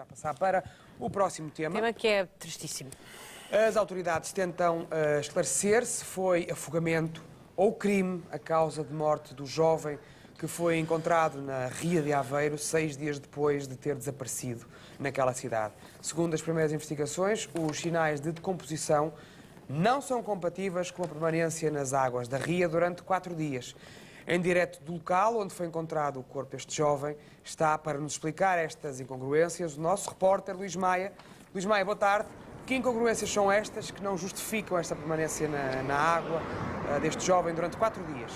já passar para o próximo tema. Tema que é tristíssimo. As autoridades tentam esclarecer se foi afogamento ou crime a causa de morte do jovem que foi encontrado na Ria de Aveiro 6 dias depois de ter desaparecido naquela cidade. Segundo as primeiras investigações, os sinais de decomposição não são compatíveis com a permanência nas águas da Ria durante 4 dias. Em direto do local onde foi encontrado o corpo deste jovem, está para nos explicar estas incongruências o nosso repórter Luís Maia. Luís Maia, boa tarde. Que incongruências são estas que não justificam esta permanência na água deste jovem durante 4 dias?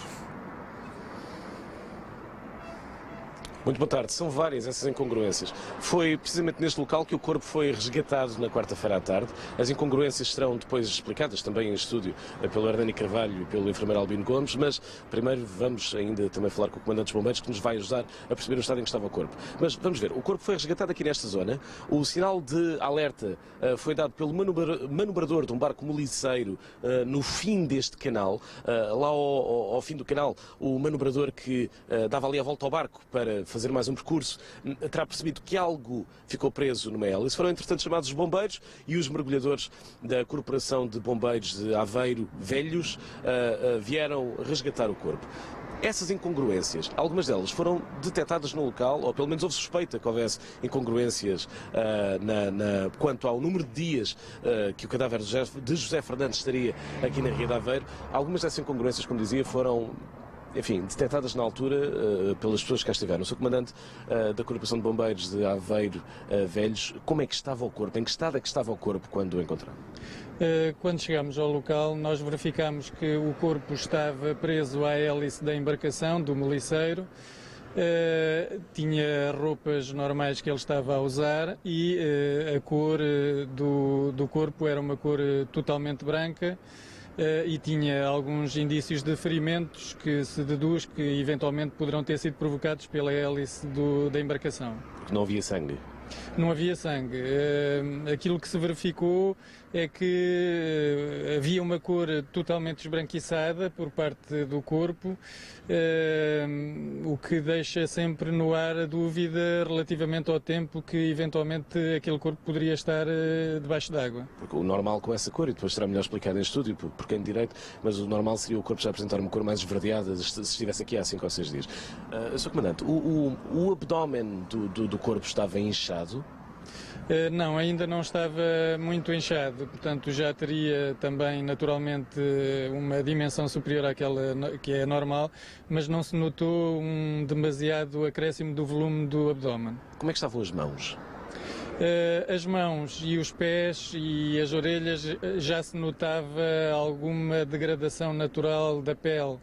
Muito boa tarde. São várias essas incongruências. Foi precisamente neste local que o corpo foi resgatado na quarta-feira à tarde. As incongruências serão depois explicadas também em estúdio pelo Hernani Carvalho e pelo enfermeiro Albino Gomes, mas primeiro vamos ainda também falar com o comandante dos bombeiros que nos vai ajudar a perceber o estado em que estava o corpo. Mas vamos ver, o corpo foi resgatado aqui nesta zona. O sinal de alerta foi dado pelo manobrador de um barco moliceiro no fim deste canal. Lá ao fim do canal, o manobrador que dava ali a volta ao barco para fazer mais um percurso, terá percebido que algo ficou preso numa hélice. Foram, entretanto, chamados os bombeiros e os mergulhadores da Corporação de Bombeiros de Aveiro Velhos vieram resgatar o corpo. Essas incongruências, algumas delas foram detectadas no local, ou pelo menos houve suspeita que houvesse incongruências quanto ao número de dias que o cadáver de José Fernandes estaria aqui na Ria de Aveiro. Algumas dessas incongruências, como dizia, foram, enfim, detectadas na altura pelas pessoas que cá estiveram. O Sr. Comandante da Corporação de Bombeiros de Aveiro Velhos, como é que estava o corpo? Em que estado é que estava o corpo quando o encontraram? Quando chegámos ao local, nós verificámos que o corpo estava preso à hélice da embarcação, do moliceiro. Tinha roupas normais que ele estava a usar e a cor do corpo era uma cor totalmente branca. E tinha alguns indícios de ferimentos que se deduz que eventualmente poderão ter sido provocados pela hélice da embarcação. Porque não havia sangue? Não havia sangue. Aquilo que se verificou é que havia uma cor totalmente esbranquiçada por parte do corpo, o que deixa sempre no ar a dúvida relativamente ao tempo que eventualmente aquele corpo poderia estar debaixo d'água. Porque o normal com essa cor, e depois será melhor explicado em estúdio, porque é em direito, mas o normal seria o corpo já apresentar uma cor mais esverdeada se estivesse aqui há 5 ou 6 dias. Sr. Comandante, o abdômen do corpo estava inchado? Não, ainda não estava muito inchado, portanto já teria também naturalmente uma dimensão superior àquela que é normal, mas não se notou um demasiado acréscimo do volume do abdômen. Como é que estavam as mãos? As mãos e os pés e as orelhas já se notava alguma degradação natural da pele.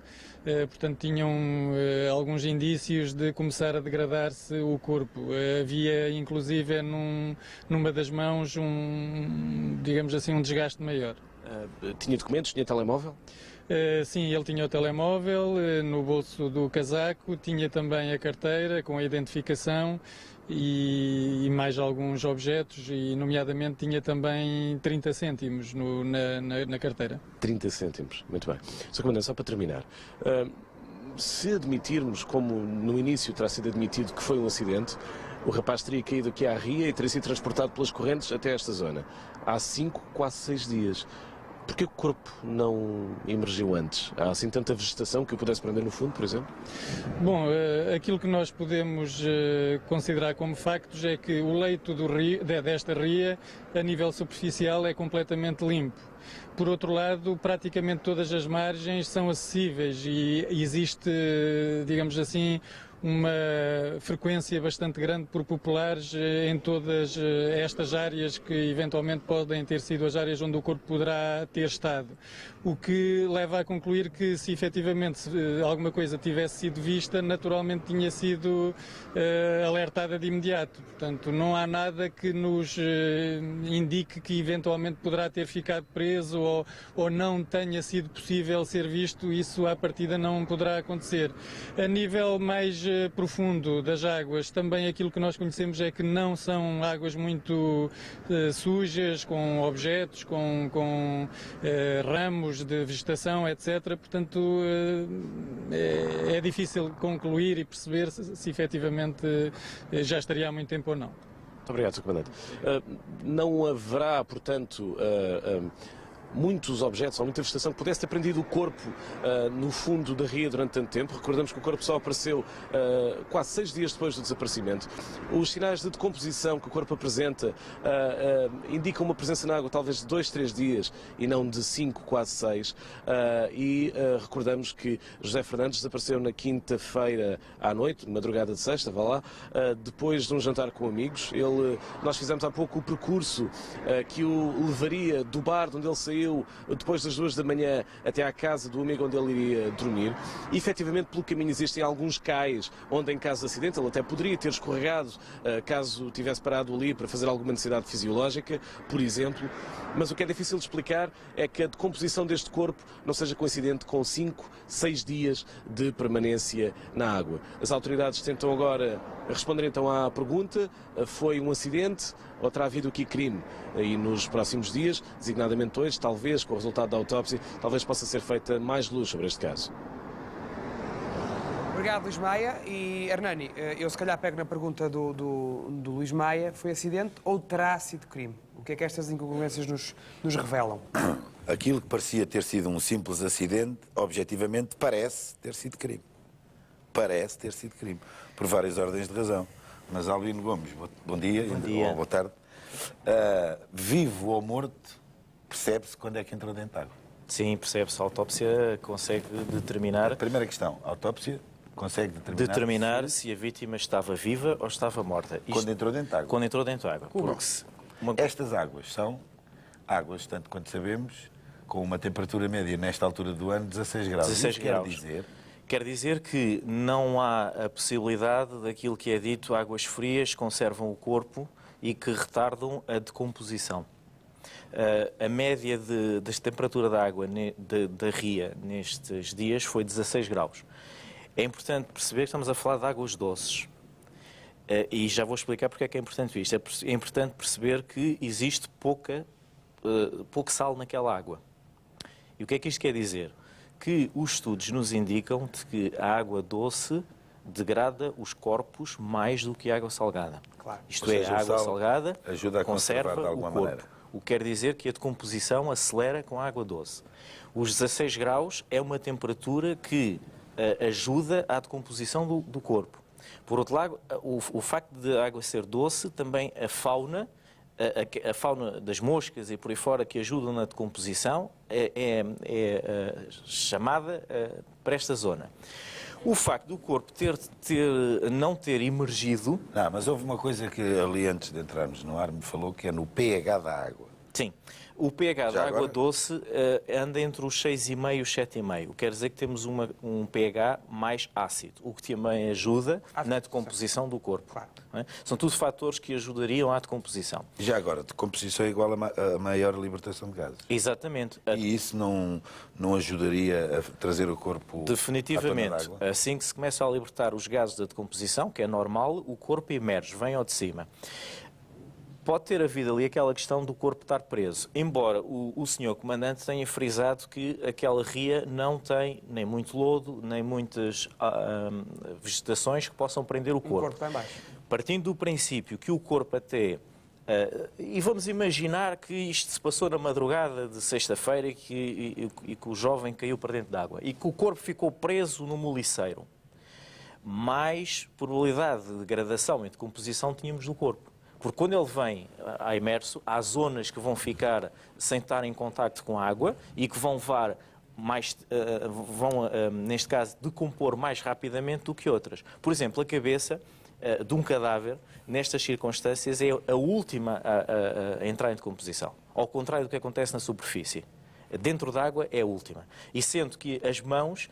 Portanto, tinham alguns indícios de começar a degradar-se o corpo. Havia, inclusive, numa das mãos, digamos assim, um desgaste maior. Tinha documentos? Tinha telemóvel? Sim, ele tinha o telemóvel no bolso do casaco, tinha também a carteira com a identificação e mais alguns objetos, e nomeadamente tinha também 30 cêntimos na carteira. 30 cêntimos, muito bem. Sr. Comandante, só para terminar, se admitirmos, como no início terá sido admitido que foi um acidente, o rapaz teria caído aqui à ria e teria sido transportado pelas correntes até esta zona. Há 5, quase 6 dias. Porquê o corpo não emergiu antes? Há assim tanta vegetação que o pudesse prender no fundo, por exemplo? Bom, aquilo que nós podemos considerar como factos é que o leito desta ria, a nível superficial, é completamente limpo. Por outro lado, praticamente todas as margens são acessíveis e existe, digamos assim, uma frequência bastante grande por populares em todas estas áreas que eventualmente podem ter sido as áreas onde o corpo poderá ter estado. O que leva a concluir que se efetivamente alguma coisa tivesse sido vista, naturalmente tinha sido alertada de imediato. Portanto, não há nada que nos indique que eventualmente poderá ter ficado preso ou não tenha sido possível ser visto. Isso à partida não poderá acontecer. A nível mais profundo das águas, também aquilo que nós conhecemos é que não são águas muito sujas, com objetos, com ramos de vegetação, etc. Portanto, é difícil concluir e perceber se efetivamente já estaria há muito tempo ou não. Obrigado, Sr. Comandante. Não haverá, portanto, muitos objetos ou muita vegetação que pudesse ter prendido o corpo no fundo da ria durante tanto tempo. Recordamos que o corpo só apareceu quase 6 dias depois do desaparecimento. Os sinais de decomposição que o corpo apresenta indicam uma presença na água talvez de 2, 3 dias e não de 5, quase 6. Recordamos que José Fernandes desapareceu na quinta-feira à noite, madrugada de sexta, vá lá, depois de um jantar com amigos. Nós fizemos há pouco o percurso que o levaria do bar de onde ele saiu depois das 2 da manhã até à casa do amigo onde ele iria dormir. E, efetivamente, pelo caminho existem alguns cais onde, em caso de acidente, ele até poderia ter escorregado caso tivesse parado ali para fazer alguma necessidade fisiológica, por exemplo. Mas o que é difícil de explicar é que a decomposição deste corpo não seja coincidente com 5, 6 dias de permanência na água. As autoridades tentam agora responder então à pergunta: foi um acidente ou terá havido aqui crime? E nos próximos dias, designadamente hoje, talvez com o resultado da autópsia, talvez possa ser feita mais luz sobre este caso. Obrigado, Luís Maia. E, Hernani, eu se calhar pego na pergunta do Luís Maia: foi acidente ou terá sido crime? O que é que estas incongruências nos revelam? Aquilo que parecia ter sido um simples acidente, objetivamente, parece ter sido crime. Parece ter sido crime, por várias ordens de razão. Mas, Albino Gomes, bom dia, ou boa tarde. Vivo ou morto, percebe-se quando é que entrou dentro de água? Sim, percebe-se. A autópsia consegue determinar... A primeira questão, a autópsia consegue determinar se a vítima estava viva ou estava morta. Quando entrou dentro de água? Quando entrou dentro de água. Estas águas são águas, tanto quanto sabemos, com uma temperatura média nesta altura do ano, 16 graus. 16 graus. Quer dizer que não há a possibilidade daquilo que é dito: águas frias conservam o corpo e que retardam a decomposição. A média da temperatura da água da ria nestes dias foi 16 graus. É importante perceber que estamos a falar de águas doces. E já vou explicar porque é que é importante isto. É importante perceber que existe pouco sal naquela água. E o que é que isto quer dizer? Que os estudos nos indicam que a água doce degrada os corpos mais do que a água salgada. Claro. Isto é, a água salgada ajuda a conserva de alguma o corpo. maneira. O que quer dizer que a decomposição acelera com a água doce. Os 16 graus é uma temperatura que ajuda à decomposição do corpo. Por outro lado, o facto de a água ser doce, também a fauna das moscas e por aí fora que ajudam na decomposição é chamada para esta zona. O facto do corpo não ter emergido... Não, mas houve uma coisa que ali antes de entrarmos no ar me falou, que é no pH da água. Sim. O pH Já da água agora? doce anda entre os 6,5 e os 7,5. Quer dizer que temos um pH mais ácido, o que também ajuda na decomposição do corpo. Claro. Não é? São tudo fatores que ajudariam à decomposição. Já agora, decomposição é igual a maior libertação de gases. Exatamente. E isso não ajudaria a trazer o corpo à Definitivamente. tona d'água? Assim que se começa a libertar os gases da decomposição, que é normal, o corpo emerge, vem ao de cima. Pode ter havido ali aquela questão do corpo estar preso, embora o senhor comandante tenha frisado que aquela ria não tem nem muito lodo, nem muitas vegetações que possam prender o corpo. O corpo está em baixo. Partindo do princípio que o corpo até... e vamos imaginar que isto se passou na madrugada de sexta-feira e que o jovem caiu para dentro d'água e que o corpo ficou preso no moliceiro. Mais probabilidade de degradação e decomposição tínhamos no corpo. Porque quando ele vem a imerso, há zonas que vão ficar sem estar em contacto com a água e que vão levar neste caso, decompor mais rapidamente do que outras. Por exemplo, a cabeça de um cadáver, nestas circunstâncias, é a última a entrar em decomposição. Ao contrário do que acontece na superfície. Dentro d'água é a última. E sendo que as mãos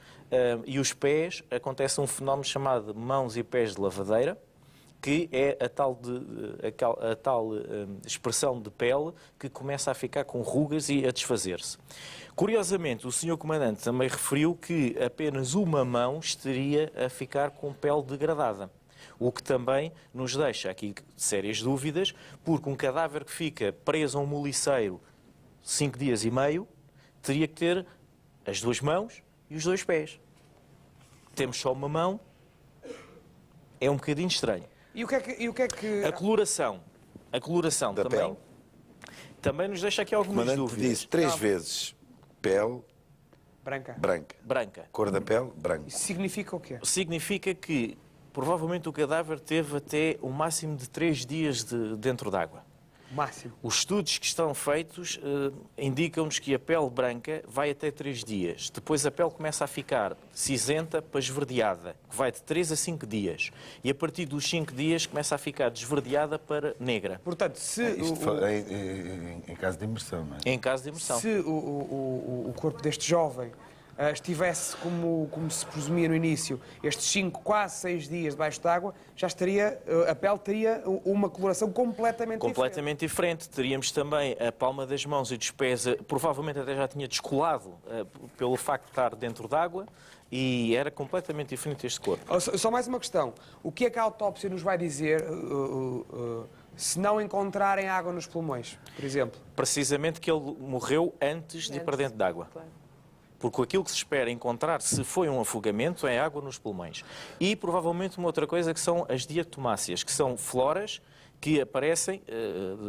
e os pés, acontece um fenómeno chamado mãos e pés de lavadeira, que é a tal expressão de pele que começa a ficar com rugas e a desfazer-se. Curiosamente, o Sr. Comandante também referiu que apenas uma mão estaria a ficar com pele degradada, o que também nos deixa aqui sérias dúvidas, porque um cadáver que fica preso a um moliceiro 5 dias e meio teria que ter as 2 mãos e os 2 pés. Temos só uma mão, é um bocadinho estranho. E o que é que... A coloração A coloração Da também, pele. também nos deixa aqui O algumas comandante dúvidas. disse 3 vezes pele Branca. branca. Branca. Cor da pele, branca. Isso significa o quê? Significa que provavelmente o cadáver teve até o máximo de 3 dias dentro d'água. Máximo. Os estudos que estão feitos indicam-nos que a pele branca vai até 3 dias. Depois a pele começa a ficar cinzenta para esverdeada, que vai de 3 a 5 dias. E a partir dos 5 dias começa a ficar desverdeada para negra, Portanto, se, Isto em caso de imersão, não é? em caso de imersão. se o corpo deste jovem estivesse, como se presumia no início, estes 5, quase 6 dias debaixo d'água, já estaria, a pele teria uma coloração Completamente diferente. Teríamos também a palma das mãos e dos pés, provavelmente até já tinha descolado pelo facto de estar dentro d'água, e era completamente diferente este corpo. Só mais uma questão. O que é que a autópsia nos vai dizer se não encontrarem água nos pulmões, por exemplo? Precisamente que ele morreu antes de ir para dentro d'água. Claro. Porque aquilo que se espera encontrar, se foi um afogamento, é água nos pulmões. E provavelmente uma outra coisa que são as diatomáceas, que são floras que aparecem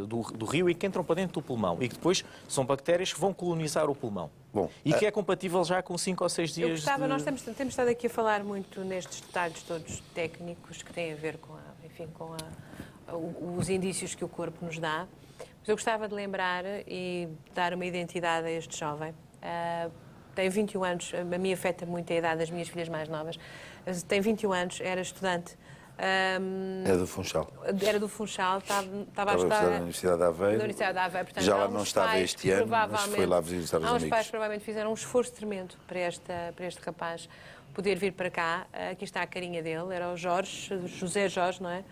do rio e que entram para dentro do pulmão. E que depois são bactérias que vão colonizar o pulmão. Bom, E que é compatível já com 5 ou 6 Eu dias gostava, de... nós temos estado aqui a falar muito nestes detalhes todos técnicos que têm a ver com, os indícios que o corpo nos dá. Mas eu gostava de lembrar e dar uma identidade a este jovem. Tem 21 anos, a mim afeta muito a idade das minhas filhas mais novas. Tem 21 anos, era estudante. É do Funchal. Era do Funchal, estava a Estava a estudar estudar na Universidade de Aveiro. na Universidade de Aveiro. Portanto, Já há lá uns não estava pais este que ano, mas provavelmente- foi lá visitar os Há uns amigos. pais que provavelmente fizeram um esforço tremendo para este rapaz poder vir para cá. Aqui está a carinha dele, era o Jorge, José Jorge, não é?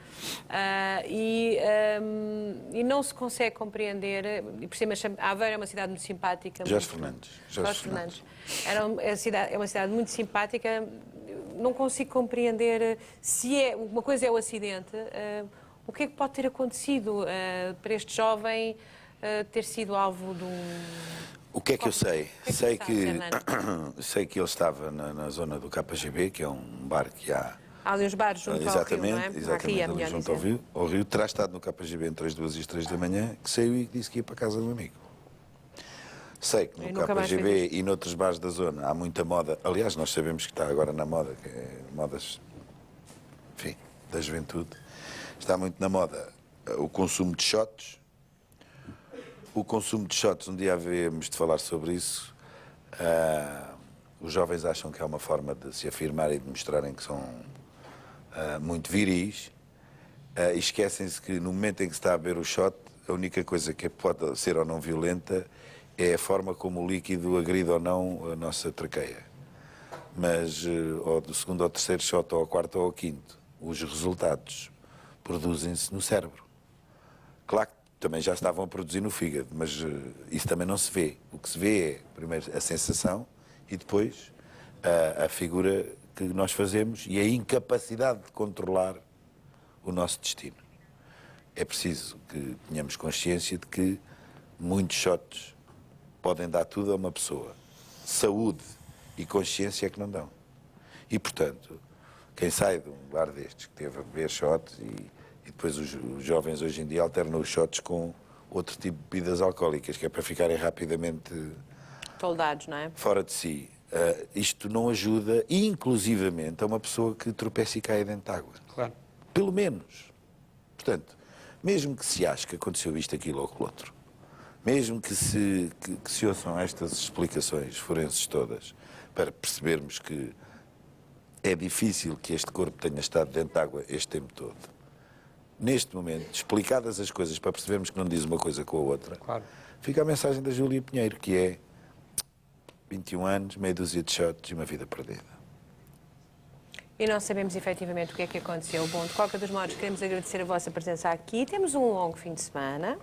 E não se consegue compreender, e por cima Aveiro é uma cidade muito simpática. Jorge muito- Fernandes. Jorge Fernandes. É uma cidade muito simpática. Não consigo compreender se uma coisa é o acidente, o que é que pode ter acontecido para este jovem ter sido alvo de um... O que é que eu sei? que Sei está, que, Fernando? sei que ele estava na zona do KGB, que é um bar que há. Há ali uns bares junto Exatamente, ao rio, não é? exatamente, à ria, ali melhor junto ao dizer. rio. Ao rio terá estado no KGB entre as 2 e as 3 da manhã, que saiu e disse que ia para a casa de um amigo. Sei que Eu no nunca mais KGB e noutros bares da zona há muita moda. Aliás, nós sabemos que está agora na moda, que é modas, enfim, da juventude. Está muito na moda o consumo de shots. O consumo de shots, um dia havíamos de falar sobre isso. Os jovens acham que é uma forma de se afirmar e de mostrarem que são muito viris. E esquecem-se que no momento em que se está a beber o shot, a única coisa que pode ser ou não violenta é a forma como o líquido agride ou não a nossa traqueia. Mas ou do segundo ao terceiro shot, ou ao quarto ou ao quinto, os resultados produzem-se no cérebro. Claro que também já estavam a produzir no fígado, mas isso também não se vê. O que se vê é, primeiro, a sensação e depois a figura que nós fazemos e a incapacidade de controlar o nosso destino. É preciso que tenhamos consciência de que muitos shots podem dar tudo a uma pessoa. Saúde e consciência é que não dão. E, portanto, quem sai de um bar destes, que teve a beber shots e depois os jovens hoje em dia alternam os shots com outro tipo de bebidas alcoólicas, que é para ficarem rapidamente Toldados, não é? fora de si. Isto não ajuda, inclusivamente, a uma pessoa que tropeça e cai dentro de água. Claro. Pelo menos. Portanto, mesmo que se ache que aconteceu isto, aquilo ou aquilo outro, mesmo que se ouçam estas explicações forenses todas, para percebermos que é difícil que este corpo tenha estado dentro de água este tempo todo, neste momento, explicadas as coisas para percebermos que não diz uma coisa com a outra, Claro. fica a mensagem da Júlia Pinheiro, que é 21 anos, meia dúzia de shots e uma vida perdida. E não sabemos efetivamente o que é que aconteceu. Bom, de qualquer dos modos, queremos agradecer a vossa presença aqui. Temos um longo fim de semana,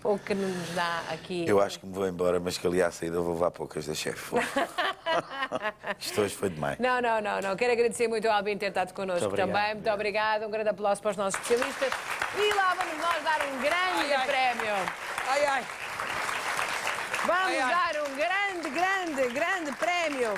o que nos dá aqui... Eu acho que me vou embora, mas que ali à saída vou levar poucas da chefe. Isto hoje foi demais. Não. Quero agradecer muito ao Albino ter estado connosco Muito obrigado. também. Muito obrigado. Um grande aplauso para os nossos especialistas. E lá vamos nós dar um grande prémio. Ai, ai. Vamos dar um grande prémio